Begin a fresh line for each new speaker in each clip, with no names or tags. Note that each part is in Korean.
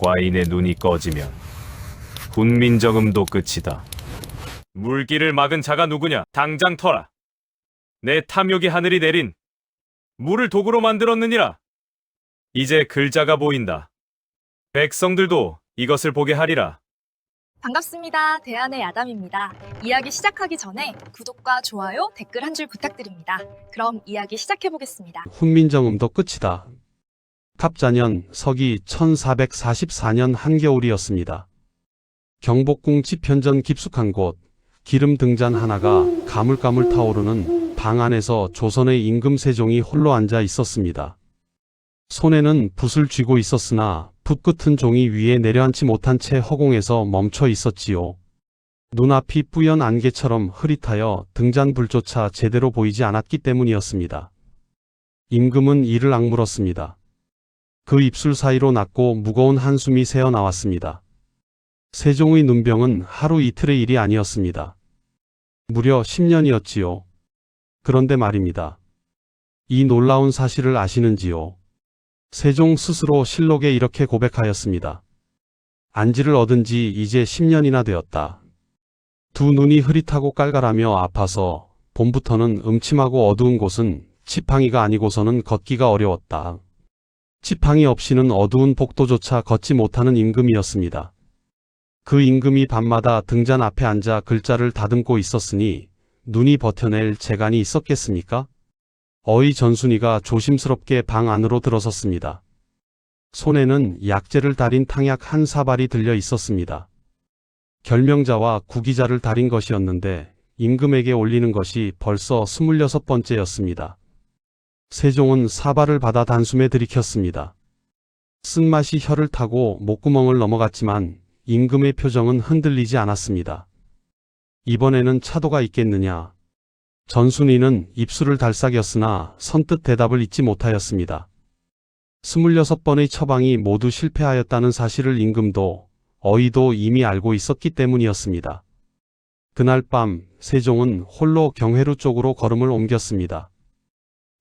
과인의 눈이 꺼지면 훈민정음도 끝이다. 물길을 막은 자가 누구냐? 당장 터라. 내 탐욕이 하늘이 내린 물을 독으로 만들었느니라. 이제 글자가 보인다. 백성들도 이것을 보게 하리라.
반갑습니다. 대안의 야담입니다. 이야기 시작하기 전에 구독과 좋아요, 댓글 한 줄 부탁드립니다. 그럼 이야기 시작해보겠습니다.
훈민정음도 끝이다. 갑자년 서기 1444년 한겨울이었습니다. 경복궁 지편전 깊숙한 곳, 기름 등잔 하나가 가물가물 타오르는 방 안에서 조선의 임금 세종이 홀로 앉아 있었습니다. 손에는 붓을 쥐고 있었으나 붓 끝은 종이 위에 내려앉지 못한 채 허공에서 멈춰 있었지요. 눈앞이 뿌연 안개처럼 흐릿하여 등잔불조차 제대로 보이지 않았기 때문이었습니다. 임금은 이를 악물었습니다. 그 입술 사이로 낮고 무거운 한숨이 새어나왔습니다. 세종의 눈병은 하루 이틀의 일이 아니었습니다. 무려 10년이었지요. 그런데 말입니다. 이 놀라운 사실을 아시는지요? 세종 스스로 실록에 이렇게 고백하였습니다. 안지를 얻은 지 이제 10년이나 되었다. 두 눈이 흐릿하고 깔깔하며 아파서 봄부터는 음침하고 어두운 곳은 지팡이가 아니고서는 걷기가 어려웠다. 지팡이 없이는 어두운 복도조차 걷지 못하는 임금이었습니다. 그 임금이 밤마다 등잔 앞에 앉아 글자를 다듬고 있었으니 눈이 버텨낼 재간이 있었겠습니까? 어이 전순이가 조심스럽게 방 안으로 들어섰습니다. 손에는 약재를 달인 탕약 한 사발이 들려 있었습니다. 결명자와 구기자를 달인 것이었는데 임금에게 올리는 것이 벌써 26번째였습니다. 세종은 사발을 받아 단숨에 들이켰습니다. 쓴맛이 혀를 타고 목구멍을 넘어갔지만 임금의 표정은 흔들리지 않았습니다. 이번에는 차도가 있겠느냐. 전순이는 입술을 달싹였으나 선뜻 대답을 잊지 못하였습니다. 26번의 처방이 모두 실패하였다는 사실을 임금도 어이도 이미 알고 있었기 때문이었습니다. 그날 밤 세종은 홀로 경회루 쪽으로 걸음을 옮겼습니다.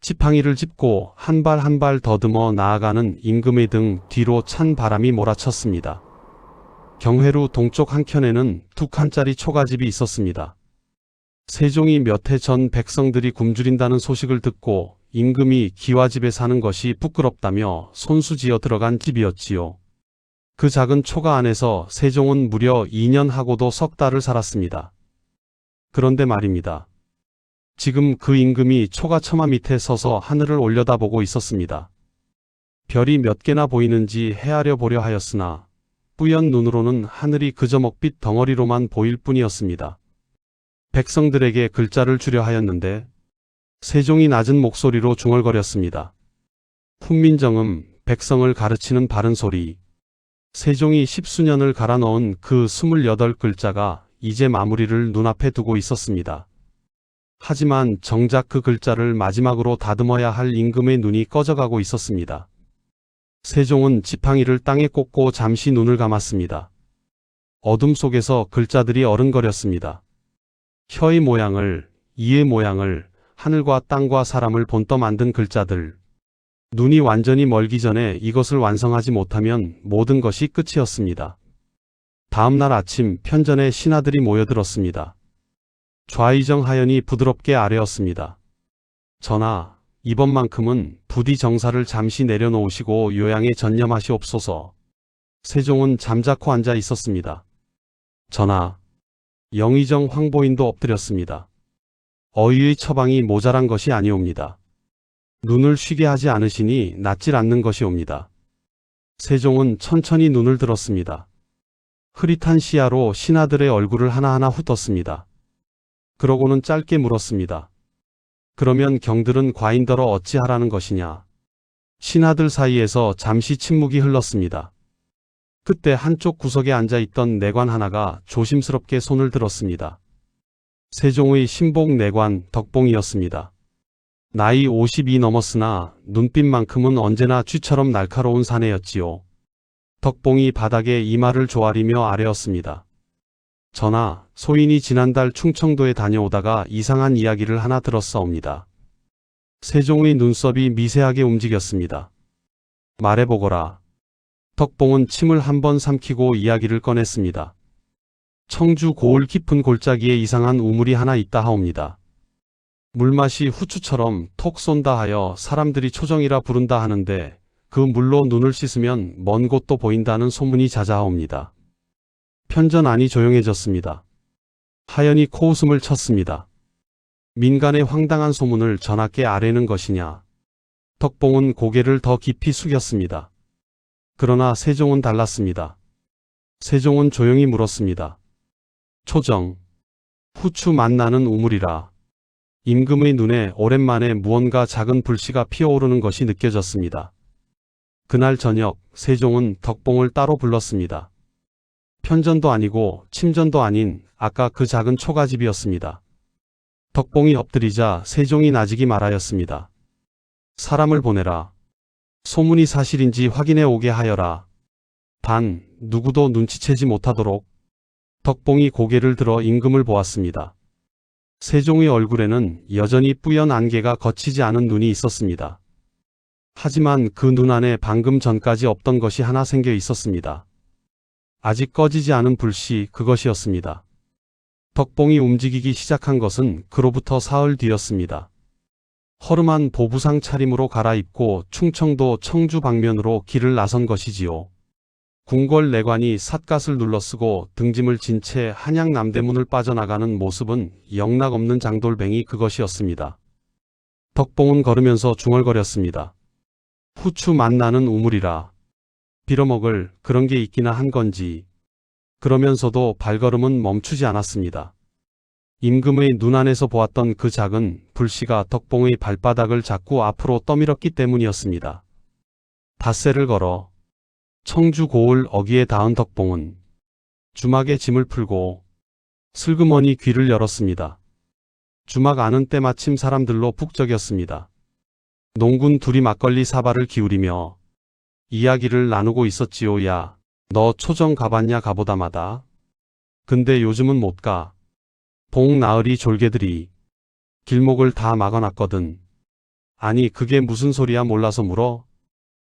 지팡이를 짚고 한 발 한 발 더듬어 나아가는 임금의 등 뒤로 찬 바람이 몰아쳤습니다. 경회루 동쪽 한켠에는 2칸짜리 초가집이 있었습니다. 세종이 몇 해 전 백성들이 굶주린다는 소식을 듣고 임금이 기와집에 사는 것이 부끄럽다며 손수지어 들어간 집이었지요. 그 작은 초가 안에서 세종은 무려 2년 하고도 석 달을 살았습니다. 그런데 말입니다. 지금 그 임금이 초가 처마 밑에 서서 하늘을 올려다보고 있었습니다. 별이 몇 개나 보이는지 헤아려 보려 하였으나 뿌연 눈으로는 하늘이 그저 먹빛 덩어리로만 보일 뿐이었습니다. 백성들에게 글자를 주려 하였는데 세종이 낮은 목소리로 중얼거렸습니다. 훈민정음, 백성을 가르치는 바른 소리. 세종이 10수년을 갈아 넣은 그 28글자가 이제 마무리를 눈앞에 두고 있었습니다. 하지만 정작 그 글자를 마지막으로 다듬어야 할 임금의 눈이 꺼져가고 있었습니다. 세종은 지팡이를 땅에 꽂고 잠시 눈을 감았습니다. 어둠 속에서 글자들이 어른거렸습니다. 혀의 모양을, 이의 모양을, 하늘과 땅과 사람을 본떠 만든 글자들. 눈이 완전히 멀기 전에 이것을 완성하지 못하면 모든 것이 끝이었습니다. 다음 날 아침 편전에 신하들이 모여들었습니다. 좌의정 하연이 부드럽게 아뢰었습니다. 전하, 이번만큼은 부디 정사를 잠시 내려놓으시고 요양에 전념하시옵소서. 세종은 잠자코 앉아 있었습니다. 전하, 영의정 황보인도 엎드렸습니다. 어이의 처방이 모자란 것이 아니옵니다. 눈을 쉬게 하지 않으시니 낫질 않는 것이옵니다. 세종은 천천히 눈을 들었습니다. 흐릿한 시야로 신하들의 얼굴을 하나하나 훑었습니다. 그러고는 짧게 물었습니다. 그러면 경들은 과인더러 어찌하라는 것이냐. 신하들 사이에서 잠시 침묵이 흘렀습니다. 그때 한쪽 구석에 앉아있던 내관 하나가 조심스럽게 손을 들었습니다. 세종의 신복 내관 덕봉이었습니다. 나이 50이 넘었으나 눈빛만큼은 언제나 쥐처럼 날카로운 사내였지요. 덕봉이 바닥에 이마를 조아리며 아뢰었습니다. 전하, 소인이 지난달 충청도에 다녀오다가 이상한 이야기를 하나 들었사옵니다. 세종의 눈썹이 미세하게 움직였습니다. 말해보거라. 덕봉은 침을 한 번 삼키고 이야기를 꺼냈습니다. 청주 고을 깊은 골짜기에 이상한 우물이 하나 있다 하옵니다. 물맛이 후추처럼 톡 쏜다 하여 사람들이 초정이라 부른다 하는데 그 물로 눈을 씻으면 먼 곳도 보인다는 소문이 자자하옵니다. 편전 안이 조용해졌습니다. 하연이 코웃음을 쳤습니다. 민간의 황당한 소문을 전하께 아뢰는 것이냐. 덕봉은 고개를 더 깊이 숙였습니다. 그러나 세종은 달랐습니다. 세종은 조용히 물었습니다. 초정, 후추 맛나는 우물이라. 임금의 눈에 오랜만에 무언가 작은 불씨가 피어오르는 것이 느껴졌습니다. 그날 저녁 세종은 덕봉을 따로 불렀습니다. 편전도 아니고 침전도 아닌 아까 그 작은 초가집이었습니다. 덕봉이 엎드리자 세종이 나지기 말하였습니다. 사람을 보내라. 소문이 사실인지 확인해 오게 하여라. 단 누구도 눈치채지 못하도록. 덕봉이 고개를 들어 임금을 보았습니다. 세종의 얼굴에는 여전히 뿌연 안개가 거치지 않은 눈이 있었습니다. 하지만 그 눈 안에 방금 전까지 없던 것이 하나 생겨 있었습니다. 아직 꺼지지 않은 불씨, 그것이었습니다. 덕봉이 움직이기 시작한 것은 그로부터 사흘 뒤였습니다. 허름한 보부상 차림으로 갈아입고 충청도 청주 방면으로 길을 나선 것이지요. 궁궐 내관이 삿갓을 눌러쓰고 등짐을 진 채 한양 남대문을 빠져나가는 모습은 영락없는 장돌뱅이 그것이었습니다. 덕봉은 걸으면서 중얼거렸습니다. 후추 맛나는 우물이라. 빌어먹을 그런 게 있기나 한 건지. 그러면서도 발걸음은 멈추지 않았습니다. 임금의 눈 안에서 보았던 그 작은 불씨가 덕봉의 발바닥을 자꾸 앞으로 떠밀었기 때문이었습니다. 닷새를 걸어 청주 고을 어귀에 닿은 덕봉은 주막에 짐을 풀고 슬그머니 귀를 열었습니다. 주막 안은 때마침 사람들로 북적였습니다. 농군 둘이 막걸리 사발을 기울이며 이야기를 나누고 있었지요. 야, 너 초정 가봤냐? 가보다마다. 근데 요즘은 못 가. 봉 나으리 졸개들이 길목을 다 막아놨거든. 아니 그게 무슨 소리야? 몰라서 물어?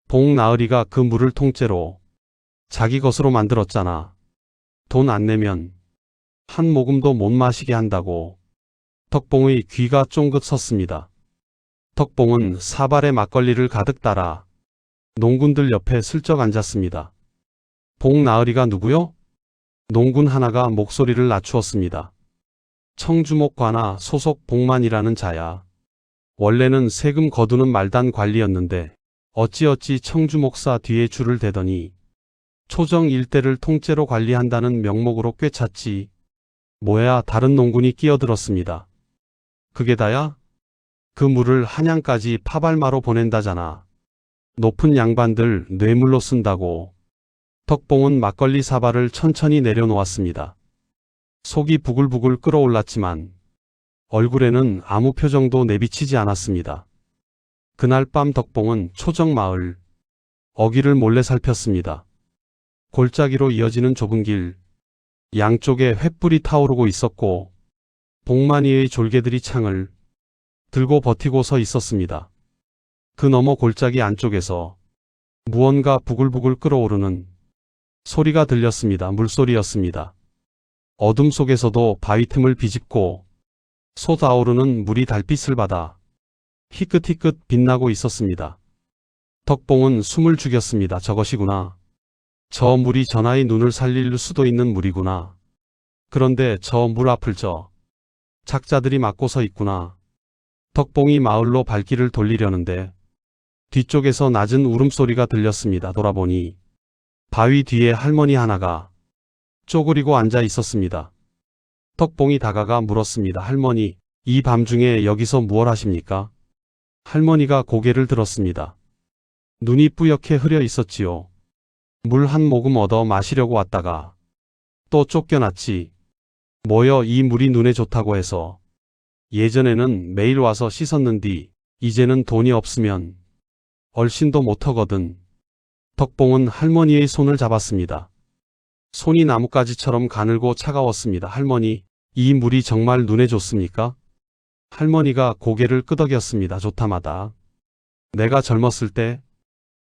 봉 나으리가 그 물을 통째로 자기 것으로 만들었잖아. 돈 안 내면 한 모금도 못 마시게 한다고. 덕봉의 귀가 쫑긋 섰습니다. 덕봉은 사발에 막걸리를 가득 따라 농군들 옆에 슬쩍 앉았습니다. 봉 나으리가 누구요? 농군 하나가 목소리를 낮추었습니다. 청주목 관아 소속 봉만이라는 자야. 원래는 세금 거두는 말단 관리였는데 어찌어찌 청주목사 뒤에 줄을 대더니 초정 일대를 통째로 관리한다는 명목으로 꿰찼지. 뭐야, 다른 농군이 끼어들었습니다. 그게 다야? 그 물을 한양까지 파발마로 보낸다잖아. 높은 양반들 뇌물로 쓴다고. 덕봉은 막걸리 사발을 천천히 내려놓았습니다. 속이 부글부글 끓어올랐지만 얼굴에는 아무 표정도 내비치지 않았습니다. 그날 밤 덕봉은 초정마을 어귀를 몰래 살폈습니다. 골짜기로 이어지는 좁은 길, 양쪽에 횃불이 타오르고 있었고 봉만이의 졸개들이 창을 들고 버티고 서 있었습니다. 그 너머 골짜기 안쪽에서 무언가 부글부글 끓어오르는 소리가 들렸습니다. 물소리였습니다. 어둠 속에서도 바위 틈을 비집고 솟아오르는 물이 달빛을 받아 희끗희끗 빛나고 있었습니다. 덕봉은 숨을 죽였습니다. 저것이구나. 저 물이 전하의 눈을 살릴 수도 있는 물이구나. 그런데 저 물 앞을 저 작자들이 막고 서 있구나. 덕봉이 마을로 발길을 돌리려는데 뒤쪽에서 낮은 울음소리가 들렸습니다. 돌아보니 바위 뒤에 할머니 하나가 쪼그리고 앉아 있었습니다. 덕봉이 다가가 물었습니다. 할머니, 이 밤중에 여기서 무얼 하십니까? 할머니가 고개를 들었습니다. 눈이 뿌옇게 흐려 있었지요. 물 한 모금 얻어 마시려고 왔다가 또 쫓겨났지. 뭐여, 이 물이 눈에 좋다고 해서 예전에는 매일 와서 씻었는디 이제는 돈이 없으면 얼씬도 못하거든. 덕봉은 할머니의 손을 잡았습니다. 손이 나뭇가지처럼 가늘고 차가웠습니다. 할머니, 이 물이 정말 눈에 좋습니까? 할머니가 고개를 끄덕였습니다. 좋다마다. 내가 젊었을 때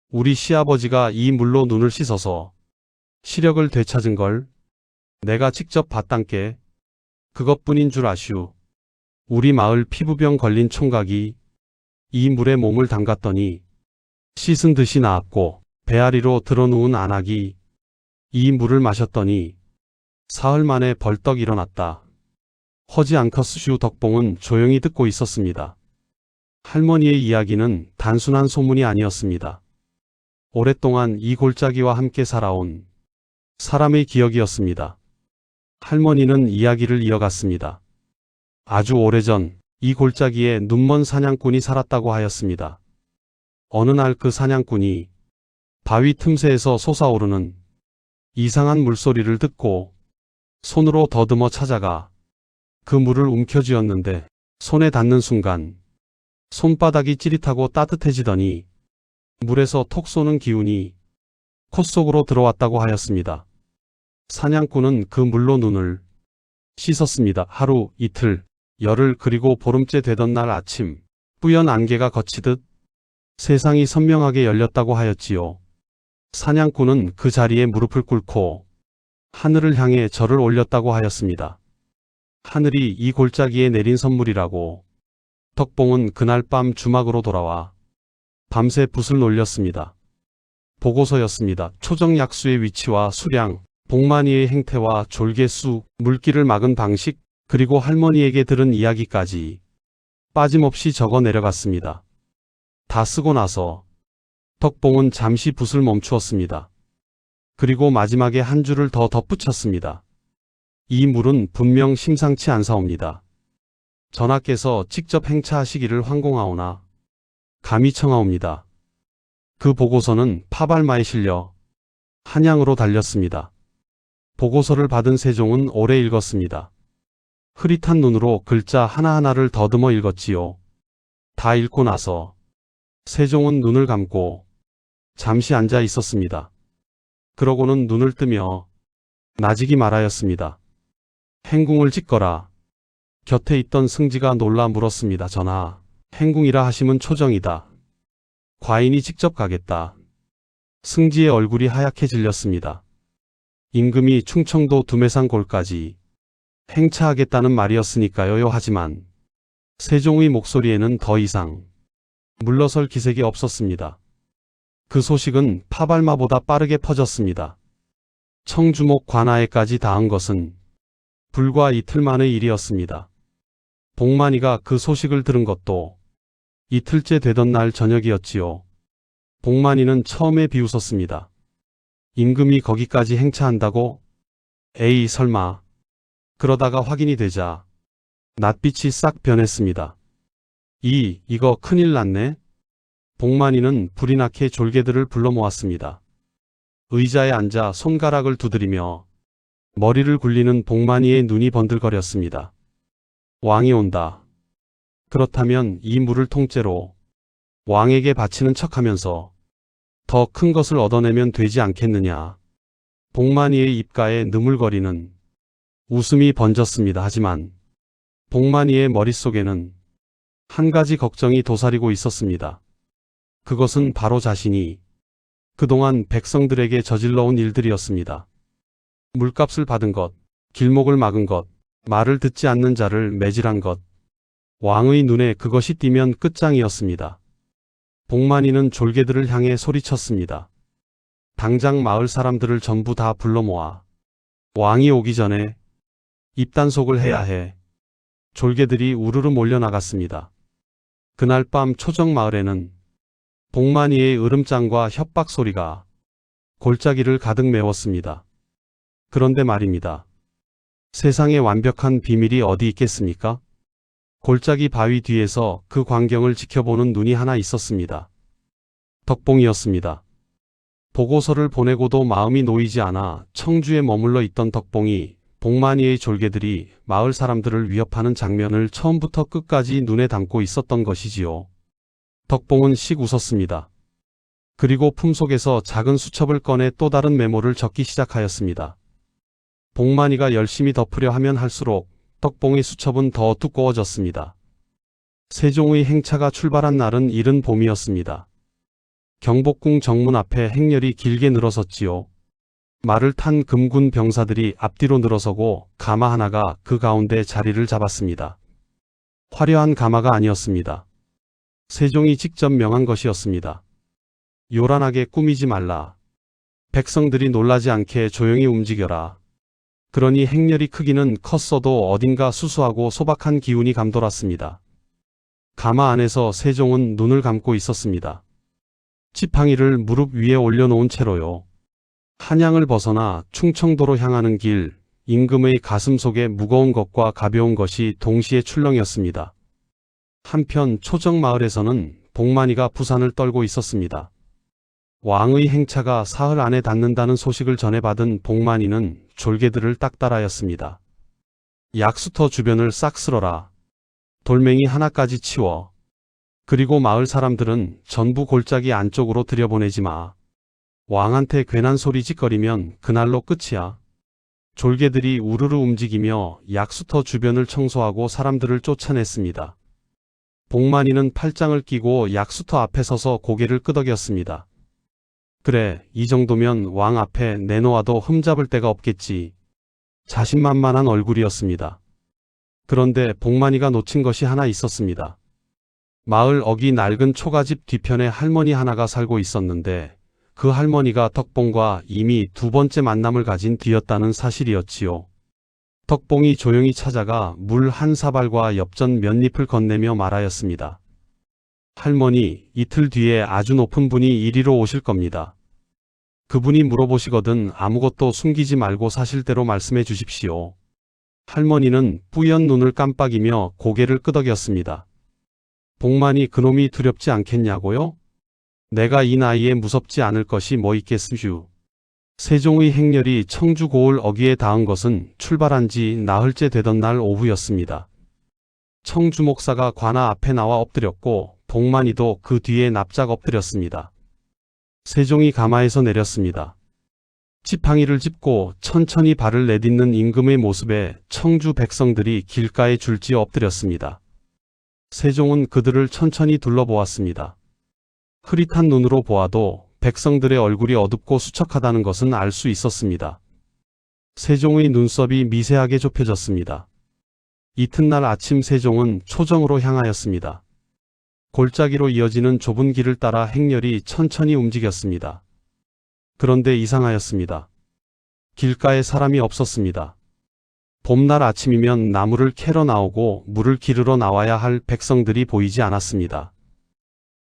우리 시아버지가 이 물로 눈을 씻어서 시력을 되찾은 걸 내가 직접 봤단께. 그것뿐인 줄 아슈. 우리 마을 피부병 걸린 총각이 이 물에 몸을 담갔더니 씻은 듯이 나았고, 배앓이로 들어누운 안악이 이 물을 마셨더니 사흘 만에 벌떡 일어났다. 허지 않겠슈. 덕봉은 조용히 듣고 있었습니다. 할머니의 이야기는 단순한 소문이 아니었습니다. 오랫동안 이 골짜기와 함께 살아온 사람의 기억이었습니다. 할머니는 이야기를 이어갔습니다. 아주 오래전 이 골짜기에 눈먼 사냥꾼이 살았다고 하였습니다. 어느 날 그 사냥꾼이 바위 틈새에서 솟아오르는 이상한 물소리를 듣고 손으로 더듬어 찾아가 그 물을 움켜쥐었는데, 손에 닿는 순간 손바닥이 찌릿하고 따뜻해지더니 물에서 톡 쏘는 기운이 콧속으로 들어왔다고 하였습니다. 사냥꾼은 그 물로 눈을 씻었습니다. 하루, 이틀, 열흘, 그리고 보름째 되던 날 아침, 뿌연 안개가 걷히듯 세상이 선명하게 열렸다고 하였지요. 사냥꾼은 그 자리에 무릎을 꿇고 하늘을 향해 절을 올렸다고 하였습니다. 하늘이 이 골짜기에 내린 선물이라고. 덕봉은 그날 밤 주막으로 돌아와 밤새 붓을 놀렸습니다. 보고서였습니다. 초정약수의 위치와 수량, 복만이의 행태와 졸개수, 물길을 막은 방식, 그리고 할머니에게 들은 이야기까지 빠짐없이 적어 내려갔습니다. 다 쓰고 나서 덕봉은 잠시 붓을 멈추었습니다. 그리고 마지막에 한 줄을 더 덧붙였습니다. 이 물은 분명 심상치 않사옵니다. 전하께서 직접 행차하시기를 황공하오나 감히 청하옵니다. 그 보고서는 파발마에 실려 한양으로 달렸습니다. 보고서를 받은 세종은 오래 읽었습니다. 흐릿한 눈으로 글자 하나하나를 더듬어 읽었지요. 다 읽고 나서 세종은 눈을 감고 잠시 앉아 있었습니다. 그러고는 눈을 뜨며 나지기 말하였습니다. 행궁을 짓거라. 곁에 있던 승지가 놀라 물었습니다. 전하, 행궁이라 하심은 초정이다. 과인이 직접 가겠다. 승지의 얼굴이 하얗게 질렸습니다. 임금이 충청도 두매산 골까지 행차하겠다는 말이었으니까요. 하지만 세종의 목소리에는 더 이상 물러설 기색이 없었습니다. 그 소식은 파발마보다 빠르게 퍼졌습니다. 청주목 관아에까지 닿은 것은 불과 이틀 만의 일이었습니다. 복만이가 그 소식을 들은 것도 이틀째 되던 날 저녁이었지요. 복만이는 처음에 비웃었습니다. 임금이 거기까지 행차한다고? 에이 설마. 그러다가 확인이 되자 낯빛이 싹 변했습니다. 이거 큰일 났네. 복만이는 불이 나게 졸개들을 불러 모았습니다. 의자에 앉아 손가락을 두드리며 머리를 굴리는 복만이의 눈이 번들거렸습니다. 왕이 온다. 그렇다면 이 물을 통째로 왕에게 바치는 척하면서 더 큰 것을 얻어내면 되지 않겠느냐. 복만이의 입가에 느물거리는 웃음이 번졌습니다. 하지만 복만이의 머릿속에는 한 가지 걱정이 도사리고 있었습니다. 그것은 바로 자신이 그동안 백성들에게 저질러온 일들이었습니다. 물값을 받은 것, 길목을 막은 것, 말을 듣지 않는 자를 매질한 것. 왕의 눈에 그것이 띄면 끝장이었습니다. 복만이는 졸개들을 향해 소리쳤습니다. 당장 마을 사람들을 전부 다 불러 모아 왕이 오기 전에 입단속을 해야 해. 졸개들이 우르르 몰려나갔습니다. 그날 밤 초정 마을에는 복만이의 으름장과 협박 소리가 골짜기를 가득 메웠습니다. 그런데 말입니다. 세상에 완벽한 비밀이 어디 있겠습니까? 골짜기 바위 뒤에서 그 광경을 지켜보는 눈이 하나 있었습니다. 덕봉이었습니다. 보고서를 보내고도 마음이 놓이지 않아 청주에 머물러 있던 덕봉이 복만이의 졸개들이 마을 사람들을 위협하는 장면을 처음부터 끝까지 눈에 담고 있었던 것이지요. 덕봉은 씩 웃었습니다. 그리고 품속에서 작은 수첩을 꺼내 또 다른 메모를 적기 시작하였습니다. 복만이가 열심히 덮으려 하면 할수록 덕봉의 수첩은 더 두꺼워졌습니다. 세종의 행차가 출발한 날은 이른 봄이었습니다. 경복궁 정문 앞에 행렬이 길게 늘어섰지요. 말을 탄 금군 병사들이 앞뒤로 늘어서고 가마 하나가 그 가운데 자리를 잡았습니다. 화려한 가마가 아니었습니다. 세종이 직접 명한 것이었습니다. 요란하게 꾸미지 말라. 백성들이 놀라지 않게 조용히 움직여라. 그러니 행렬이 크기는 컸어도 어딘가 수수하고 소박한 기운이 감돌았습니다. 가마 안에서 세종은 눈을 감고 있었습니다. 지팡이를 무릎 위에 올려놓은 채로요. 한양을 벗어나 충청도로 향하는 길, 임금의 가슴 속에 무거운 것과 가벼운 것이 동시에 출렁이었습니다. 한편 초정마을에서는 복만이가 부산을 떨고 있었습니다. 왕의 행차가 사흘 안에 닿는다는 소식을 전해받은 복만이는 졸개들을 딱따라였습니다. 약수터 주변을 싹 쓸어라. 돌멩이 하나까지 치워. 그리고 마을 사람들은 전부 골짜기 안쪽으로 들여보내지 마. 왕한테 괜한 소리 짓거리면 그날로 끝이야. 졸개들이 우르르 움직이며 약수터 주변을 청소하고 사람들을 쫓아냈습니다. 복만이는 팔짱을 끼고 약수터 앞에 서서 고개를 끄덕였습니다. 그래, 이 정도면 왕 앞에 내놓아도 흠잡을 데가 없겠지. 자신만만한 얼굴이었습니다. 그런데 복만이가 놓친 것이 하나 있었습니다. 마을 어기 낡은 초가집 뒤편에 할머니 하나가 살고 있었는데 그 할머니가 덕봉과 이미 두 번째 만남을 가진 뒤였다는 사실이었지요. 덕봉이 조용히 찾아가 물 한 사발과 엽전 몇 잎을 건네며 말하였습니다. 할머니, 이틀 뒤에 아주 높은 분이 이리로 오실 겁니다. 그분이 물어보시거든 아무것도 숨기지 말고 사실대로 말씀해 주십시오. 할머니는 뿌연 눈을 깜빡이며 고개를 끄덕였습니다. 복만이 그놈이 두렵지 않겠냐고요? 내가 이 나이에 무섭지 않을 것이 뭐 있겠으슈. 세종의 행렬이 청주 고을 어귀에 닿은 것은 출발한 지 나흘째 되던 날 오후였습니다. 청주 목사가 관아 앞에 나와 엎드렸고 복만이도 그 뒤에 납작 엎드렸습니다. 세종이 가마에서 내렸습니다. 지팡이를 짚고 천천히 발을 내딛는 임금의 모습에 청주 백성들이 길가에 줄지어 엎드렸습니다. 세종은 그들을 천천히 둘러보았습니다. 흐릿한 눈으로 보아도 백성들의 얼굴이 어둡고 수척하다는 것은 알 수 있었습니다. 세종의 눈썹이 미세하게 좁혀졌습니다. 이튿날 아침 세종은 초정으로 향하였습니다. 골짜기로 이어지는 좁은 길을 따라 행렬이 천천히 움직였습니다. 그런데 이상하였습니다. 길가에 사람이 없었습니다. 봄날 아침이면 나무를 캐러 나오고 물을 기르러 나와야 할 백성들이 보이지 않았습니다.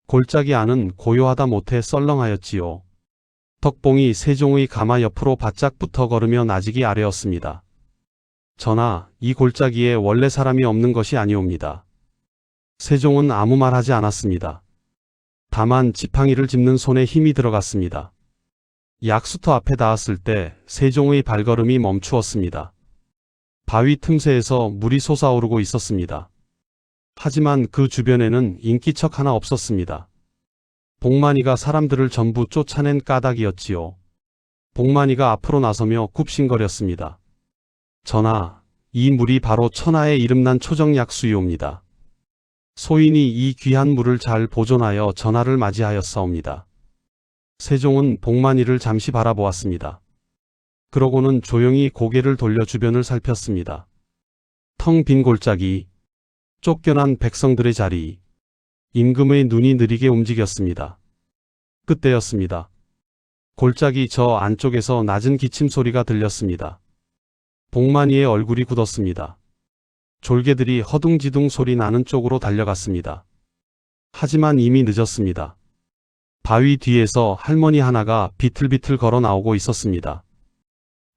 골짜기 안은 고요하다 못해 썰렁하였지요. 덕봉이 세종의 가마 옆으로 바짝 붙어 걸으며 나직이 아뢰었습니다. 전하, 이 골짜기에 원래 사람이 없는 것이 아니옵니다. 세종은 아무 말 하지 않았습니다. 다만 지팡이를 짚는 손에 힘이 들어갔습니다. 약수터 앞에 닿았을 때 세종의 발걸음이 멈추었습니다. 바위 틈새에서 물이 솟아오르고 있었습니다. 하지만 그 주변에는 인기척 하나 없었습니다. 복만이가 사람들을 전부 쫓아낸 까닭이었지요. 복만이가 앞으로 나서며 굽신거렸습니다. 전하, 이 물이 바로 천하에 이름난 초정약수이옵니다. 소인이 이 귀한 물을 잘 보존하여 전하를 맞이하였사옵니다. 세종은 복만이를 잠시 바라보았습니다. 그러고는 조용히 고개를 돌려 주변을 살폈습니다. 텅 빈 골짜기, 쫓겨난 백성들의 자리, 임금의 눈이 느리게 움직였습니다. 그때였습니다. 골짜기 저 안쪽에서 낮은 기침 소리가 들렸습니다. 복만이의 얼굴이 굳었습니다. 졸개들이 허둥지둥 소리 나는 쪽으로 달려갔습니다. 하지만 이미 늦었습니다. 바위 뒤에서 할머니 하나가 비틀비틀 걸어 나오고 있었습니다.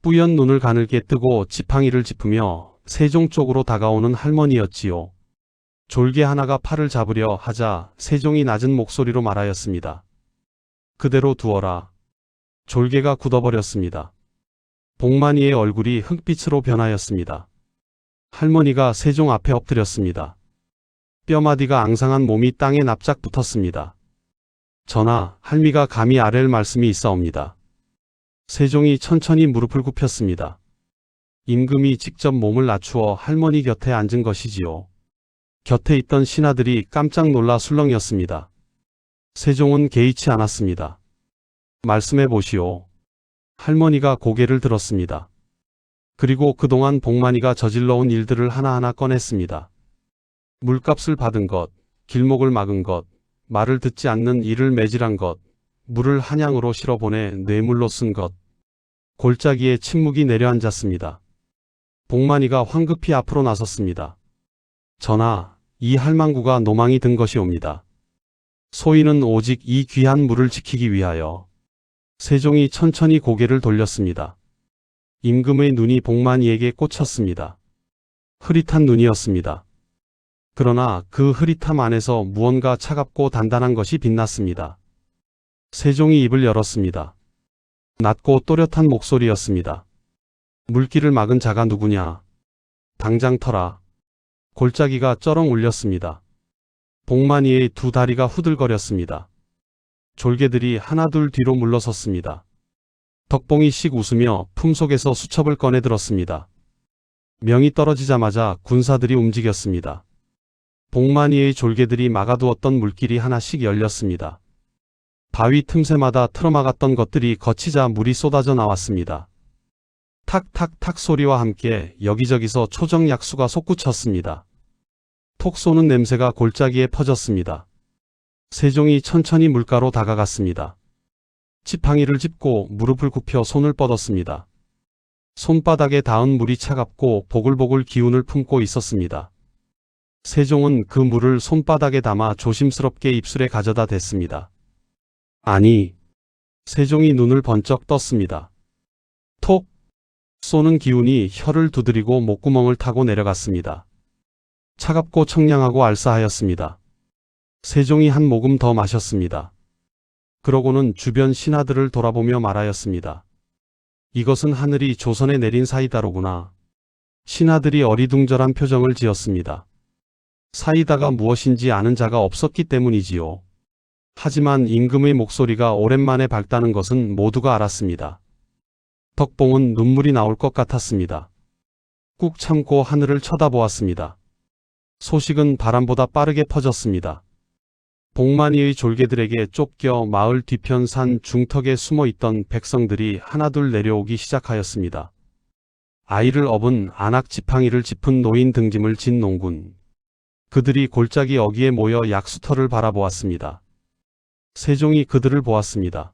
뿌연 눈을 가늘게 뜨고 지팡이를 짚으며 세종 쪽으로 다가오는 할머니였지요. 졸개 하나가 팔을 잡으려 하자 세종이 낮은 목소리로 말하였습니다. 그대로 두어라. 졸개가 굳어버렸습니다. 복만이의 얼굴이 흙빛으로 변하였습니다. 할머니가 세종 앞에 엎드렸습니다. 뼈마디가 앙상한 몸이 땅에 납작 붙었습니다. 전하, 할미가 감히 아랠 말씀이 있사옵니다. 세종이 천천히 무릎을 굽혔습니다. 임금이 직접 몸을 낮추어 할머니 곁에 앉은 것이지요. 곁에 있던 신하들이 깜짝 놀라 술렁였습니다. 세종은 개의치 않았습니다. 말씀해 보시오. 할머니가 고개를 들었습니다. 그리고 그동안 복만이가 저질러온 일들을 하나하나 꺼냈습니다. 물값을 받은 것, 길목을 막은 것, 말을 듣지 않는 이를 매질한 것, 물을 한양으로 실어보내 뇌물로 쓴 것. 골짜기에 침묵이 내려앉았습니다. 복만이가 황급히 앞으로 나섰습니다. 전하, 이 할망구가 노망이 든 것이옵니다. 소인은 오직 이 귀한 물을 지키기 위하여. 세종이 천천히 고개를 돌렸습니다. 임금의 눈이 복만이에게 꽂혔습니다. 흐릿한 눈이었습니다. 그러나 그 흐릿함 안에서 무언가 차갑고 단단한 것이 빛났습니다. 세종이 입을 열었습니다. 낮고 또렷한 목소리였습니다. 물길을 막은 자가 누구냐? 당장 터라. 골짜기가 쩌렁 울렸습니다. 복만이의 두 다리가 후들거렸습니다. 졸개들이 하나둘 뒤로 물러섰습니다. 덕봉이 씩 웃으며 품속에서 수첩을 꺼내 들었습니다. 명이 떨어지자마자 군사들이 움직였습니다. 복만이의 졸개들이 막아두었던 물길이 하나씩 열렸습니다. 바위 틈새마다 틀어막았던 것들이 거치자 물이 쏟아져 나왔습니다. 탁탁탁 소리와 함께 여기저기서 초정약수가 솟구쳤습니다. 톡 쏘는 냄새가 골짜기에 퍼졌습니다. 세종이 천천히 물가로 다가갔습니다. 지팡이를 짚고 무릎을 굽혀 손을 뻗었습니다. 손바닥에 닿은 물이 차갑고 보글보글 기운을 품고 있었습니다. 세종은 그 물을 손바닥에 담아 조심스럽게 입술에 가져다 댔습니다. 아니, 세종이 눈을 번쩍 떴습니다. 톡! 쏘는 기운이 혀를 두드리고 목구멍을 타고 내려갔습니다. 차갑고 청량하고 알싸하였습니다. 세종이 한 모금 더 마셨습니다. 그러고는 주변 신하들을 돌아보며 말하였습니다. 이것은 하늘이 조선에 내린 사이다로구나. 신하들이 어리둥절한 표정을 지었습니다. 사이다가 무엇인지 아는 자가 없었기 때문이지요. 하지만 임금의 목소리가 오랜만에 밝다는 것은 모두가 알았습니다. 덕봉은 눈물이 나올 것 같았습니다. 꾹 참고 하늘을 쳐다보았습니다. 소식은 바람보다 빠르게 퍼졌습니다. 복만이의 졸개들에게 쫓겨 마을 뒤편 산 중턱에 숨어 있던 백성들이 하나둘 내려오기 시작하였습니다. 아이를 업은 안악 지팡이를 짚은 노인 등짐을 진 농군. 그들이 골짜기 어귀에 모여 약수터를 바라보았습니다. 세종이 그들을 보았습니다.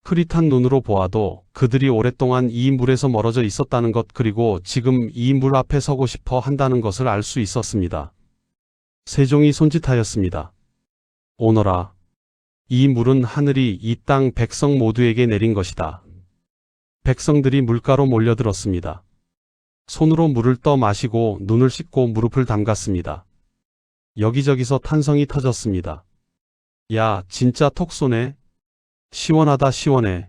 흐릿한 눈으로 보아도 그들이 오랫동안 이 물에서 멀어져 있었다는 것, 그리고 지금 이 물 앞에 서고 싶어 한다는 것을 알 수 있었습니다. 세종이 손짓하였습니다. 오너라. 이 물은 하늘이 이 땅 백성 모두에게 내린 것이다. 백성들이 물가로 몰려들었습니다. 손으로 물을 떠 마시고 눈을 씻고 무릎을 담갔습니다. 여기저기서 탄성이 터졌습니다. 야, 진짜 톡 쏘네. 시원하다 시원해.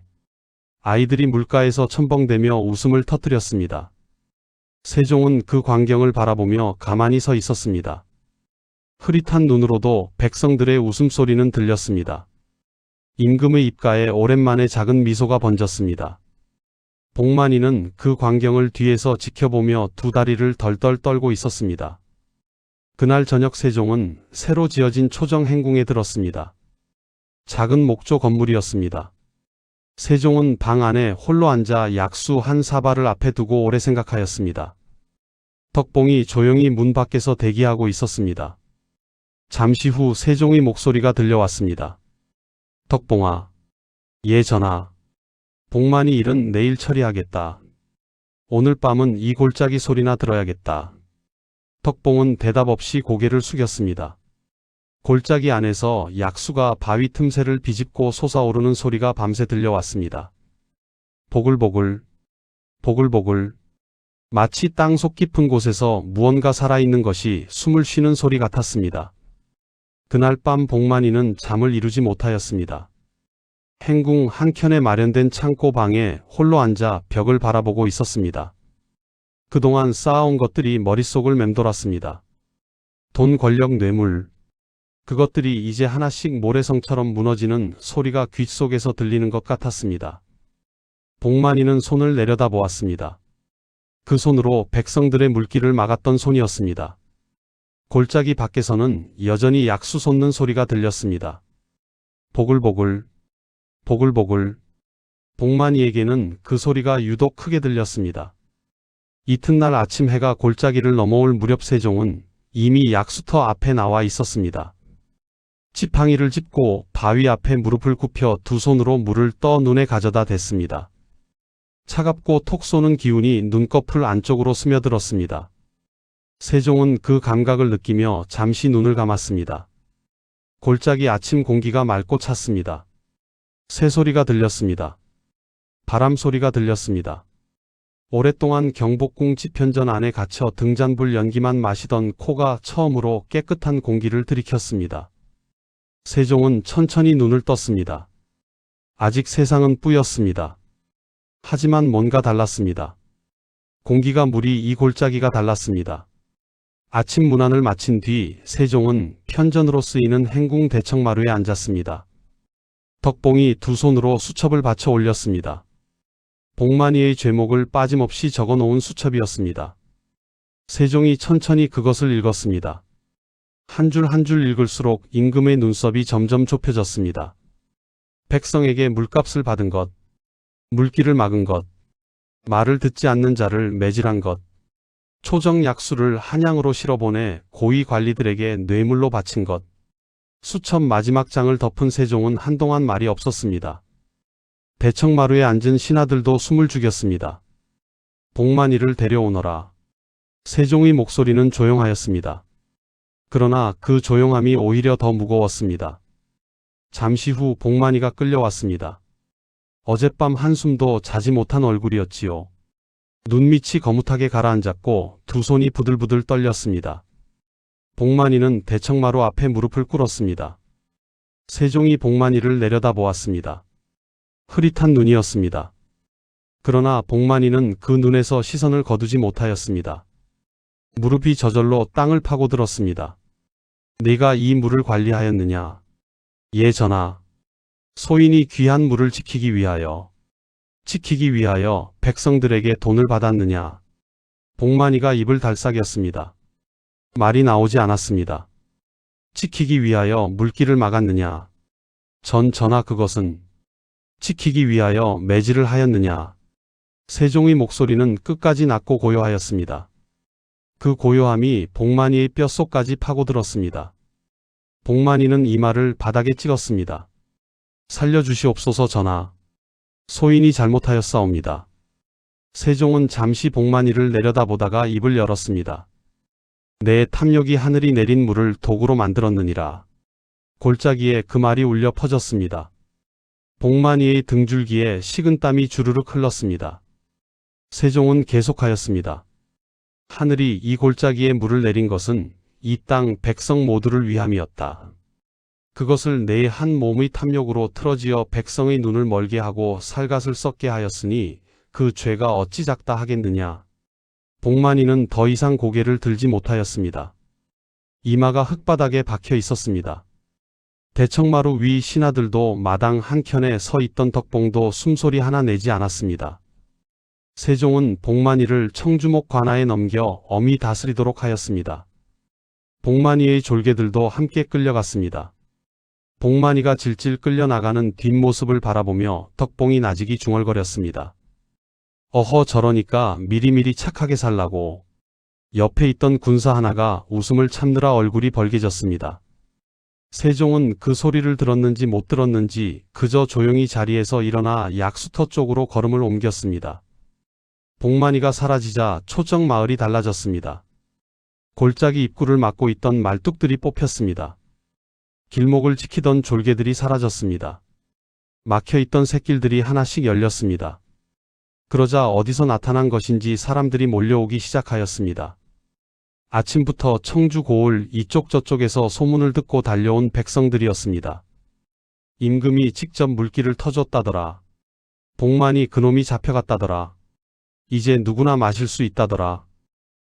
아이들이 물가에서 첨벙대며 웃음을 터뜨렸습니다. 세종은 그 광경을 바라보며 가만히 서 있었습니다. 흐릿한 눈으로도 백성들의 웃음소리는 들렸습니다. 임금의 입가에 오랜만에 작은 미소가 번졌습니다. 복만이는 그 광경을 뒤에서 지켜보며 두 다리를 덜덜 떨고 있었습니다. 그날 저녁 세종은 새로 지어진 초정 행궁에 들었습니다. 작은 목조 건물이었습니다. 세종은 방 안에 홀로 앉아 약수 한 사발을 앞에 두고 오래 생각하였습니다. 덕봉이 조용히 문 밖에서 대기하고 있었습니다. 잠시 후 세종의 목소리가 들려왔습니다. 덕봉아. 예 전하. 복만이 일은 내일 처리하겠다. 오늘 밤은 이 골짜기 소리나 들어야겠다. 덕봉은 대답 없이 고개를 숙였습니다. 골짜기 안에서 약수가 바위 틈새를 비집고 솟아오르는 소리가 밤새 들려왔습니다. 보글보글, 보글보글. 마치 땅속 깊은 곳에서 무언가 살아있는 것이 숨을 쉬는 소리 같았습니다. 그날 밤 복만이는 잠을 이루지 못하였습니다. 행궁 한켠에 마련된 창고 방에 홀로 앉아 벽을 바라보고 있었습니다. 그동안 쌓아온 것들이 머릿속을 맴돌았습니다. 돈, 권력, 뇌물. 그것들이 이제 하나씩 모래성처럼 무너지는 소리가 귓속에서 들리는 것 같았습니다. 복만이는 손을 내려다 보았습니다. 그 손으로 백성들의 물길을 막았던 손이었습니다. 골짜기 밖에서는 여전히 약수 솟는 소리가 들렸습니다. 보글보글, 보글보글. 복만이에게는 그 소리가 유독 크게 들렸습니다. 이튿날 아침 해가 골짜기를 넘어올 무렵 세종은 이미 약수터 앞에 나와 있었습니다. 지팡이를 짚고 바위 앞에 무릎을 굽혀 두 손으로 물을 떠 눈에 가져다 댔습니다. 차갑고 톡 쏘는 기운이 눈꺼풀 안쪽으로 스며들었습니다. 세종은 그 감각을 느끼며 잠시 눈을 감았습니다. 골짜기 아침 공기가 맑고 찼습니다. 새소리가 들렸습니다. 바람 소리가 들렸습니다. 오랫동안 경복궁 집현전 안에 갇혀 등잔불 연기만 마시던 코가 처음으로 깨끗한 공기를 들이켰습니다. 세종은 천천히 눈을 떴습니다. 아직 세상은 뿌였습니다. 하지만 뭔가 달랐습니다. 공기가 물이 이 골짜기가 달랐습니다. 아침 문안을 마친 뒤 세종은 편전으로 쓰이는 행궁 대청마루에 앉았습니다. 덕봉이 두 손으로 수첩을 받쳐 올렸습니다. 복만이의 죄목을 빠짐없이 적어놓은 수첩이었습니다. 세종이 천천히 그것을 읽었습니다. 한 줄 한 줄 읽을수록 임금의 눈썹이 점점 좁혀졌습니다. 백성에게 물값을 받은 것, 물길을 막은 것, 말을 듣지 않는 자를 매질한 것, 초정 약수를 한양으로 실어보내 고위 관리들에게 뇌물로 바친 것. 수첩 마지막 장을 덮은 세종은 한동안 말이 없었습니다. 대청마루에 앉은 신하들도 숨을 죽였습니다. 복만이를 데려오너라. 세종의 목소리는 조용하였습니다. 그러나 그 조용함이 오히려 더 무거웠습니다. 잠시 후 복만이가 끌려왔습니다. 어젯밤 한숨도 자지 못한 얼굴이었지요. 눈밑이 거뭇하게 가라앉았고 두 손이 부들부들 떨렸습니다. 복만이는 대청마루 앞에 무릎을 꿇었습니다. 세종이 복만이를 내려다보았습니다. 흐릿한 눈이었습니다. 그러나 복만이는 그 눈에서 시선을 거두지 못하였습니다. 무릎이 저절로 땅을 파고들었습니다. 네가 이 물을 관리하였느냐? 예 전하. 소인이 귀한 물을 지키기 위하여 백성들에게 돈을 받았느냐? 복만이가 입을 달싹였습니다. 말이 나오지 않았습니다. 지키기 위하여 물길을 막았느냐? 전하 그것은 지키기 위하여 매질을 하였느냐? 세종의 목소리는 끝까지 낮고 고요하였습니다. 그 고요함이 복만이의 뼛속까지 파고들었습니다. 복만이는 이마를 바닥에 찍었습니다. 살려주시옵소서 전하. 소인이 잘못하였사옵니다. 세종은 잠시 복만이를 내려다보다가 입을 열었습니다. 내 탐욕이 하늘이 내린 물을 독으로 만들었느니라. 골짜기에 그 말이 울려 퍼졌습니다. 복만이의 등줄기에 식은땀이 주르륵 흘렀습니다. 세종은 계속하였습니다. 하늘이 이 골짜기에 물을 내린 것은 이 땅 백성 모두를 위함이었다. 그것을 내 한 몸의 탐욕으로 틀어지어 백성의 눈을 멀게 하고 살갗을 썩게 하였으니 그 죄가 어찌 작다 하겠느냐. 복만이는 더 이상 고개를 들지 못하였습니다. 이마가 흙바닥에 박혀 있었습니다. 대청마루 위 신하들도 마당 한켠에 서 있던 덕봉도 숨소리 하나 내지 않았습니다. 세종은 복만이를 청주목 관아에 넘겨 엄히 다스리도록 하였습니다. 복만이의 졸개들도 함께 끌려갔습니다. 복만이가 질질 끌려나가는 뒷모습을 바라보며 덕봉이 나직이 중얼거렸습니다. 어허 저러니까 미리미리 착하게 살라고. 옆에 있던 군사 하나가 웃음을 참느라 얼굴이 벌개졌습니다. 세종은 그 소리를 들었는지 못 들었는지 그저 조용히 자리에서 일어나 약수터 쪽으로 걸음을 옮겼습니다. 복만이가 사라지자 초정 마을이 달라졌습니다. 골짜기 입구를 막고 있던 말뚝들이 뽑혔습니다. 길목을 지키던 졸개들이 사라졌습니다. 막혀있던 샛길들이 하나씩 열렸습니다. 그러자 어디서 나타난 것인지 사람들이 몰려오기 시작하였습니다. 아침부터 청주 고을 이쪽 저쪽에서 소문을 듣고 달려온 백성들이었습니다. 임금이 직접 물길을 터줬다더라. 복만이 그놈이 잡혀갔다더라. 이제 누구나 마실 수 있다더라.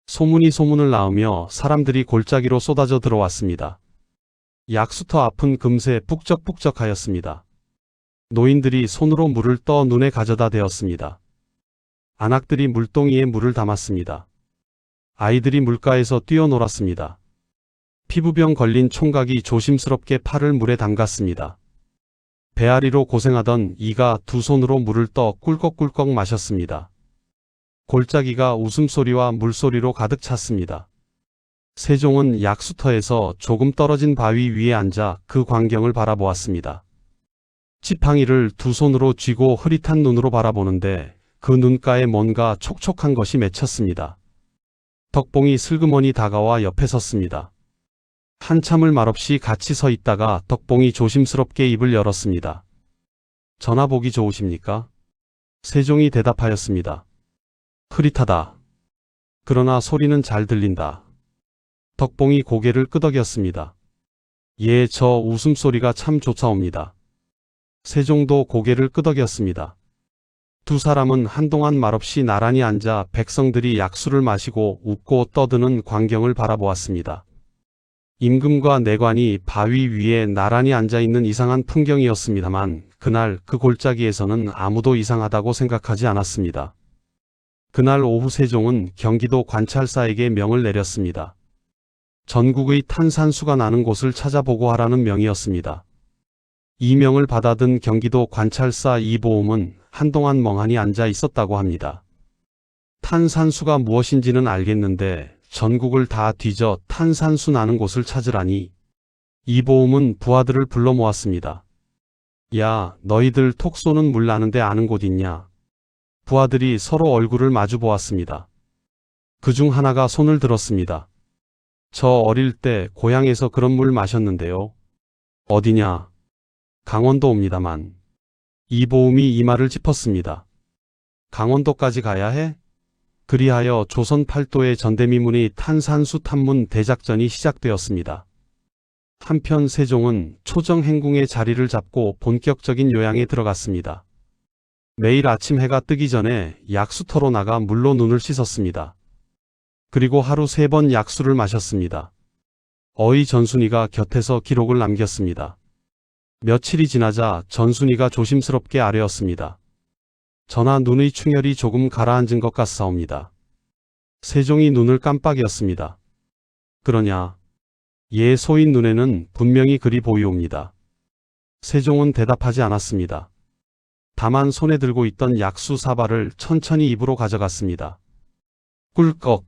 소문이 소문을 낳으며 사람들이 골짜기로 쏟아져 들어왔습니다. 약수터 앞은 금세 북적북적하였습니다. 노인들이 손으로 물을 떠 눈에 가져다 대었습니다. 안악들이 물동이에 물을 담았습니다. 아이들이 물가에서 뛰어놀았습니다. 피부병 걸린 총각이 조심스럽게 팔을 물에 담갔습니다. 배앓이로 고생하던 이가 두 손으로 물을 떠 꿀꺽꿀꺽 마셨습니다. 골짜기가 웃음소리와 물소리로 가득 찼습니다. 세종은 약수터에서 조금 떨어진 바위 위에 앉아 그 광경을 바라보았습니다. 지팡이를 두 손으로 쥐고 흐릿한 눈으로 바라보는데 그 눈가에 뭔가 촉촉한 것이 맺혔습니다. 덕봉이 슬그머니 다가와 옆에 섰습니다. 한참을 말없이 같이 서 있다가 덕봉이 조심스럽게 입을 열었습니다. 전화 보기 좋으십니까? 세종이 대답하였습니다. 흐릿하다. 그러나 소리는 잘 들린다. 덕봉이 고개를 끄덕였습니다. 예, 저 웃음소리가 참 좋사옵니다. 세종도 고개를 끄덕였습니다. 두 사람은 한동안 말없이 나란히 앉아 백성들이 약수를 마시고 웃고 떠드는 광경을 바라보았습니다. 임금과 내관이 바위 위에 나란히 앉아있는 이상한 풍경이었습니다만 그날 그 골짜기에서는 아무도 이상하다고 생각하지 않았습니다. 그날 오후 세종은 경기도 관찰사에게 명을 내렸습니다. 전국의 탄산수가 나는 곳을 찾아보고 하라는 명이었습니다. 이 명을 받아든 경기도 관찰사 이보음은 한동안 멍하니 앉아 있었다고 합니다. 탄산수가 무엇인지는 알겠는데 전국을 다 뒤져 탄산수 나는 곳을 찾으라니. 이보음은 부하들을 불러 모았습니다. 야, 너희들 톡 쏘는 물 나는데 아는 곳 있냐? 부하들이 서로 얼굴을 마주 보았습니다. 그중 하나가 손을 들었습니다. 저 어릴 때 고향에서 그런 물 마셨는데요. 어디냐? 강원도옵니다만. 이보음이 이마를 짚었습니다. 강원도까지 가야 해? 그리하여 조선 팔도의 전대미문의 탄산수 탐문 대작전이 시작되었습니다. 한편 세종은 초정행궁의 자리를 잡고 본격적인 요양에 들어갔습니다. 매일 아침 해가 뜨기 전에 약수터로 나가 물로 눈을 씻었습니다. 그리고 하루 3번 약수를 마셨습니다. 어이 전순이가 곁에서 기록을 남겼습니다. 며칠이 지나자 전순이가 조심스럽게 아뢰었습니다. 전하, 눈의 충혈이 조금 가라앉은 것 같사옵니다. 세종이 눈을 깜빡였습니다. 그러냐? 예, 소인 눈에는 분명히 그리 보이옵니다. 세종은 대답하지 않았습니다. 다만 손에 들고 있던 약수 사발을 천천히 입으로 가져갔습니다. 꿀꺽.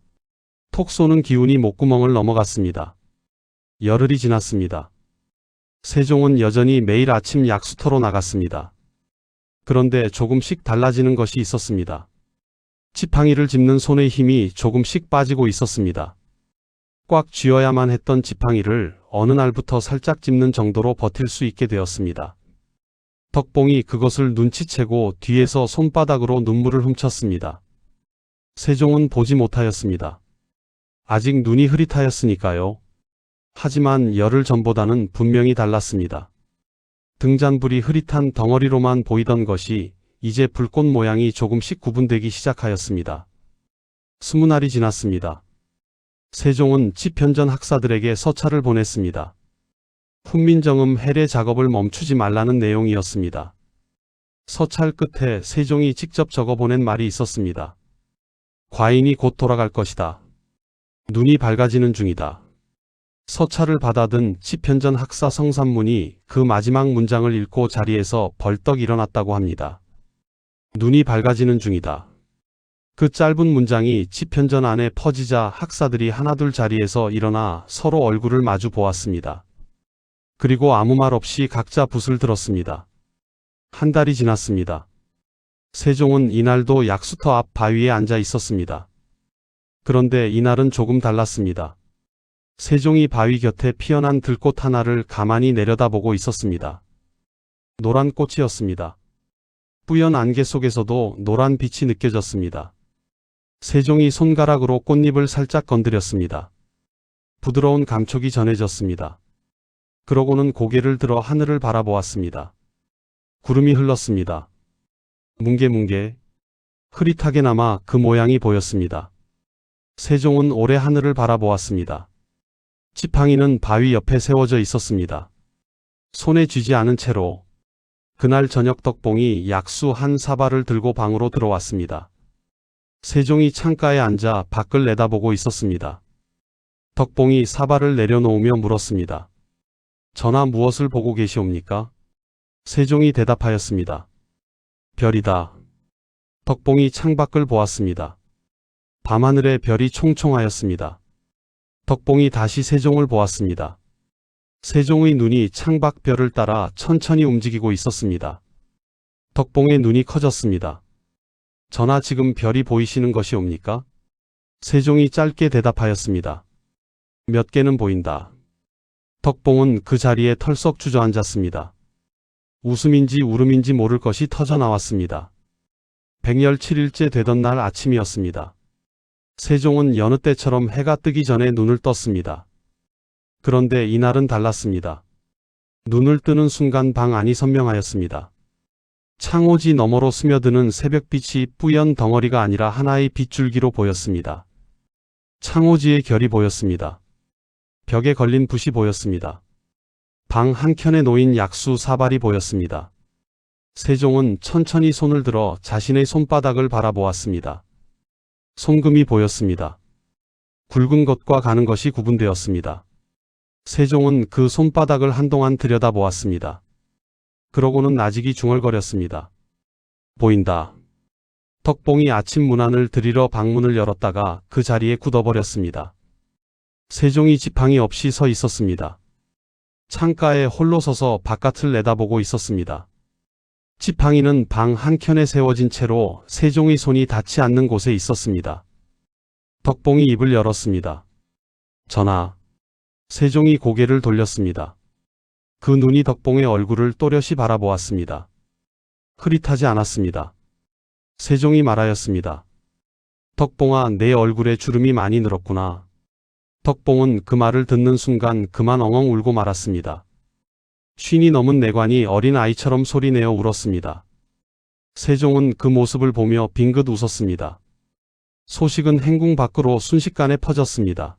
톡 쏘는 기운이 목구멍을 넘어갔습니다. 열흘이 지났습니다. 세종은 여전히 매일 아침 약수터로 나갔습니다. 그런데 조금씩 달라지는 것이 있었습니다. 지팡이를 짚는 손의 힘이 조금씩 빠지고 있었습니다. 꽉 쥐어야만 했던 지팡이를 어느 날부터 살짝 짚는 정도로 버틸 수 있게 되었습니다. 덕봉이 그것을 눈치채고 뒤에서 손바닥으로 눈물을 훔쳤습니다. 세종은 보지 못하였습니다. 아직 눈이 흐릿하였으니까요. 하지만 열흘 전보다는 분명히 달랐습니다. 등잔불이 흐릿한 덩어리로만 보이던 것이 이제 불꽃 모양이 조금씩 구분되기 시작하였습니다. 20날이 지났습니다. 세종은 집현전 학사들에게 서찰을 보냈습니다. 훈민정음 해례 작업을 멈추지 말라는 내용이었습니다. 서찰 끝에 세종이 직접 적어보낸 말이 있었습니다. 과인이 곧 돌아갈 것이다. 눈이 밝아지는 중이다. 서찰을 받아든 집현전 학사 성삼문이 그 마지막 문장을 읽고 자리에서 벌떡 일어났다고 합니다. 눈이 밝아지는 중이다. 그 짧은 문장이 집현전 안에 퍼지자 학사들이 하나둘 자리에서 일어나 서로 얼굴을 마주 보았습니다. 그리고 아무 말 없이 각자 붓을 들었습니다. 한 달이 지났습니다. 세종은 이날도 약수터 앞 바위에 앉아 있었습니다. 그런데 이날은 조금 달랐습니다. 세종이 바위 곁에 피어난 들꽃 하나를 가만히 내려다보고 있었습니다. 노란 꽃이었습니다. 뿌연 안개 속에서도 노란 빛이 느껴졌습니다. 세종이 손가락으로 꽃잎을 살짝 건드렸습니다. 부드러운 감촉이 전해졌습니다. 그러고는 고개를 들어 하늘을 바라보았습니다. 구름이 흘렀습니다. 뭉게뭉게 흐릿하게나마 그 모양이 보였습니다. 세종은 오래 하늘을 바라보았습니다. 지팡이는 바위 옆에 세워져 있었습니다. 손에 쥐지 않은 채로 그날 저녁 덕봉이 약수 한 사발을 들고 방으로 들어왔습니다. 세종이 창가에 앉아 밖을 내다보고 있었습니다. 덕봉이 사발을 내려놓으며 물었습니다. 전하, 무엇을 보고 계시옵니까? 세종이 대답하였습니다. 별이다. 덕봉이 창밖을 보았습니다. 밤하늘에 별이 총총하였습니다. 덕봉이 다시 세종을 보았습니다. 세종의 눈이 창밖 별을 따라 천천히 움직이고 있었습니다. 덕봉의 눈이 커졌습니다. 전하 지금 별이 보이시는 것이옵니까? 세종이 짧게 대답하였습니다. 몇 개는 보인다. 덕봉은 그 자리에 털썩 주저앉았습니다. 웃음인지 울음인지 모를 것이 터져 나왔습니다. 백열 7일째 되던 날 아침이었습니다. 세종은 여느 때처럼 해가 뜨기 전에 눈을 떴습니다. 그런데 이날은 달랐습니다. 눈을 뜨는 순간 방 안이 선명하였습니다. 창호지 너머로 스며드는 새벽빛이 뿌연 덩어리가 아니라 하나의 빗줄기로 보였습니다. 창호지의 결이 보였습니다. 벽에 걸린 붓이 보였습니다. 방 한켠에 놓인 약수 사발이 보였습니다. 세종은 천천히 손을 들어 자신의 손바닥을 바라보았습니다. 손금이 보였습니다. 굵은 것과 가는 것이 구분되었습니다. 세종은 그 손바닥을 한동안 들여다보았습니다. 그러고는 나직이 중얼거렸습니다. 보인다. 덕봉이 아침 문안을 드리러 방문을 열었다가 그 자리에 굳어버렸습니다. 세종이 지팡이 없이 서 있었습니다. 창가에 홀로 서서 바깥을 내다보고 있었습니다. 지팡이는 방 한켠에 세워진 채로 세종의 손이 닿지 않는 곳에 있었습니다. 덕봉이 입을 열었습니다. 전하. 세종이 고개를 돌렸습니다. 그 눈이 덕봉의 얼굴을 또렷이 바라보았습니다. 흐릿하지 않았습니다. 세종이 말하였습니다. 덕봉아, 내 얼굴에 주름이 많이 늘었구나. 덕봉은 그 말을 듣는 순간 그만 엉엉 울고 말았습니다. 쉰이 넘은 내관이 어린 아이처럼 소리내어 울었습니다. 세종은 그 모습을 보며 빙긋 웃었습니다. 소식은 행궁 밖으로 순식간에 퍼졌습니다.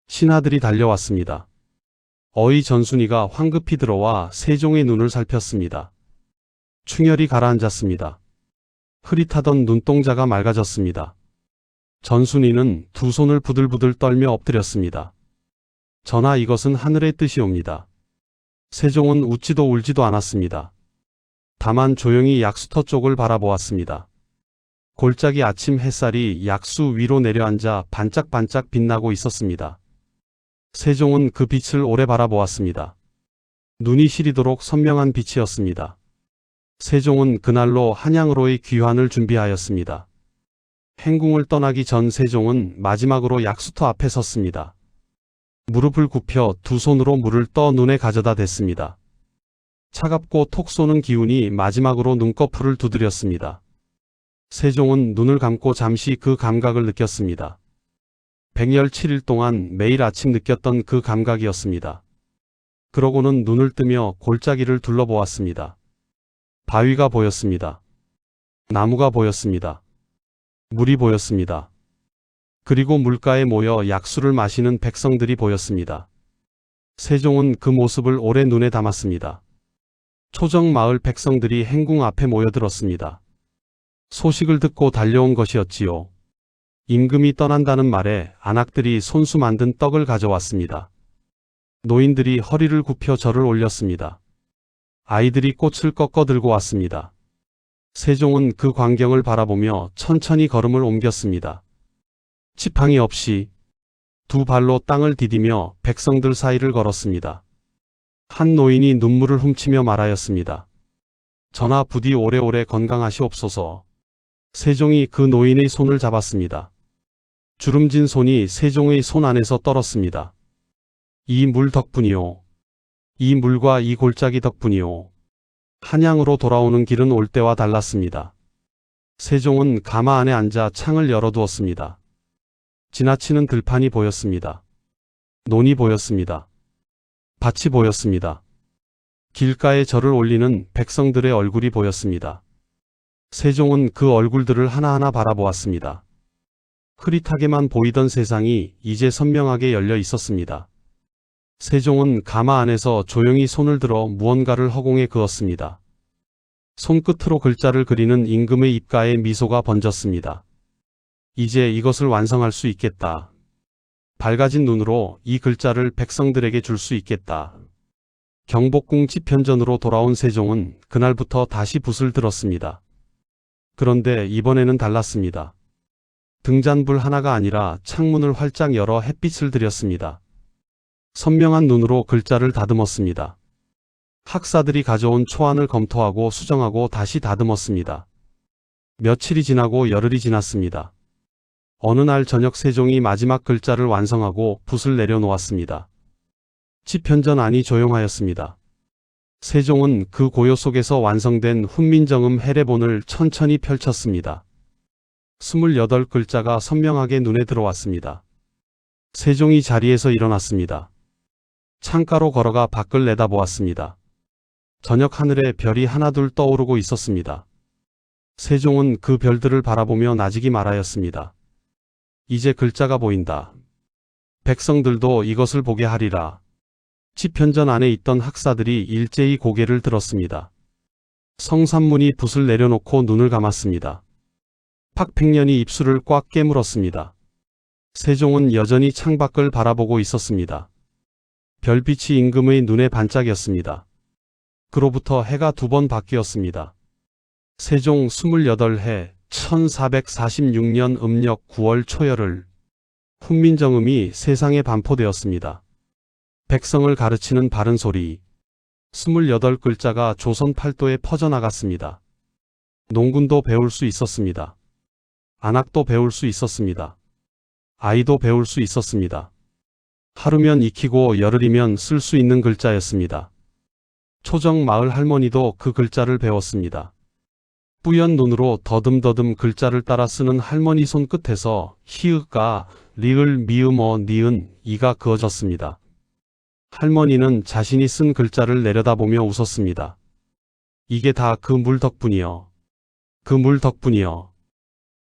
신하들이 달려왔습니다. 어의 전순이가 황급히 들어와 세종의 눈을 살폈습니다. 충혈이 가라앉았습니다. 흐릿하던 눈동자가 맑아졌습니다. 전순이는 두 손을 부들부들 떨며 엎드렸습니다. 전하, 이것은 하늘의 뜻이옵니다. 세종은 웃지도 울지도 않았습니다. 다만 조용히 약수터 쪽을 바라보았습니다. 골짜기 아침 햇살이 약수 위로 내려앉아 반짝반짝 빛나고 있었습니다. 세종은 그 빛을 오래 바라보았습니다. 눈이 시리도록 선명한 빛이었습니다. 세종은 그날로 한양으로의 귀환을 준비하였습니다. 행궁을 떠나기 전 세종은 마지막으로 약수터 앞에 섰습니다. 무릎을 굽혀 두 손으로 물을 떠 눈에 가져다 댔습니다. 차갑고 톡 쏘는 기운이 마지막으로 눈꺼풀을 두드렸습니다. 세종은 눈을 감고 잠시 그 감각을 느꼈습니다. 백열 7일 동안 매일 아침 느꼈던 그 감각이었습니다. 그러고는 눈을 뜨며 골짜기를 둘러보았습니다. 바위가 보였습니다. 나무가 보였습니다. 물이 보였습니다. 그리고 물가에 모여 약수를 마시는 백성들이 보였습니다. 세종은 그 모습을 오래 눈에 담았습니다. 초정 마을 백성들이 행궁 앞에 모여들었습니다. 소식을 듣고 달려온 것이었지요. 임금이 떠난다는 말에 안악들이 손수 만든 떡을 가져왔습니다. 노인들이 허리를 굽혀 절을 올렸습니다. 아이들이 꽃을 꺾어 들고 왔습니다. 세종은 그 광경을 바라보며 천천히 걸음을 옮겼습니다. 지팡이 없이 두 발로 땅을 디디며 백성들 사이를 걸었습니다. 한 노인이 눈물을 훔치며 말하였습니다. 전하, 부디 오래오래 건강하시옵소서. 세종이 그 노인의 손을 잡았습니다. 주름진 손이 세종의 손 안에서 떨었습니다. 이 물 덕분이요. 이 물과 이 골짜기 덕분이요. 한양으로 돌아오는 길은 올 때와 달랐습니다. 세종은 가마 안에 앉아 창을 열어두었습니다. 지나치는 들판이 보였습니다. 논이 보였습니다. 밭이 보였습니다. 길가에 절을 올리는 백성들의 얼굴이 보였습니다. 세종은 그 얼굴들을 하나하나 바라보았습니다. 흐릿하게만 보이던 세상이 이제 선명하게 열려 있었습니다. 세종은 가마 안에서 조용히 손을 들어 무언가를 허공에 그었습니다. 손끝으로 글자를 그리는 임금의 입가에 미소가 번졌습니다. 이제 이것을 완성할 수 있겠다. 밝아진 눈으로 이 글자를 백성들에게 줄 수 있겠다. 경복궁 집현전으로 돌아온 세종은 그날부터 다시 붓을 들었습니다. 그런데 이번에는 달랐습니다. 등잔불 하나가 아니라 창문을 활짝 열어 햇빛을 들였습니다. 선명한 눈으로 글자를 다듬었습니다. 학사들이 가져온 초안을 검토하고 수정하고 다시 다듬었습니다. 며칠이 지나고 열흘이 지났습니다. 어느 날 저녁 세종이 마지막 글자를 완성하고 붓을 내려놓았습니다. 집현전 안이 조용하였습니다. 세종은 그 고요 속에서 완성된 훈민정음 해례본을 천천히 펼쳤습니다. 28글자가 선명하게 눈에 들어왔습니다. 세종이 자리에서 일어났습니다. 창가로 걸어가 밖을 내다보았습니다. 저녁 하늘에 별이 하나둘 떠오르고 있었습니다. 세종은 그 별들을 바라보며 나지기 말하였습니다. 이제 글자가 보인다. 백성들도 이것을 보게 하리라. 집현전 안에 있던 학사들이 일제히 고개를 들었습니다. 성삼문이 붓을 내려놓고 눈을 감았습니다. 팍팽년이 입술을 꽉 깨물었습니다. 세종은 여전히 창밖을 바라보고 있었습니다. 별빛이 임금의 눈에 반짝였습니다. 그로부터 해가 2번 바뀌었습니다. 세종 28해 1446년 음력 9월 초열흘 훈민정음이 세상에 반포되었습니다. 백성을 가르치는 바른 소리. 28글자가 조선 팔도에 퍼져나갔습니다. 농군도 배울 수 있었습니다. 안학도 배울 수 있었습니다. 아이도 배울 수 있었습니다. 하루면 익히고 열흘이면 쓸 수 있는 글자였습니다. 초정 마을 할머니도 그 글자를 배웠습니다. 뿌연 눈으로 더듬더듬 글자를 따라 쓰는 할머니 손끝에서 히읗과 리을, 미음어, 니은, 이가 그어졌습니다. 할머니는 자신이 쓴 글자를 내려다보며 웃었습니다. 이게 다 그 물 덕분이여. 그 물 덕분이여.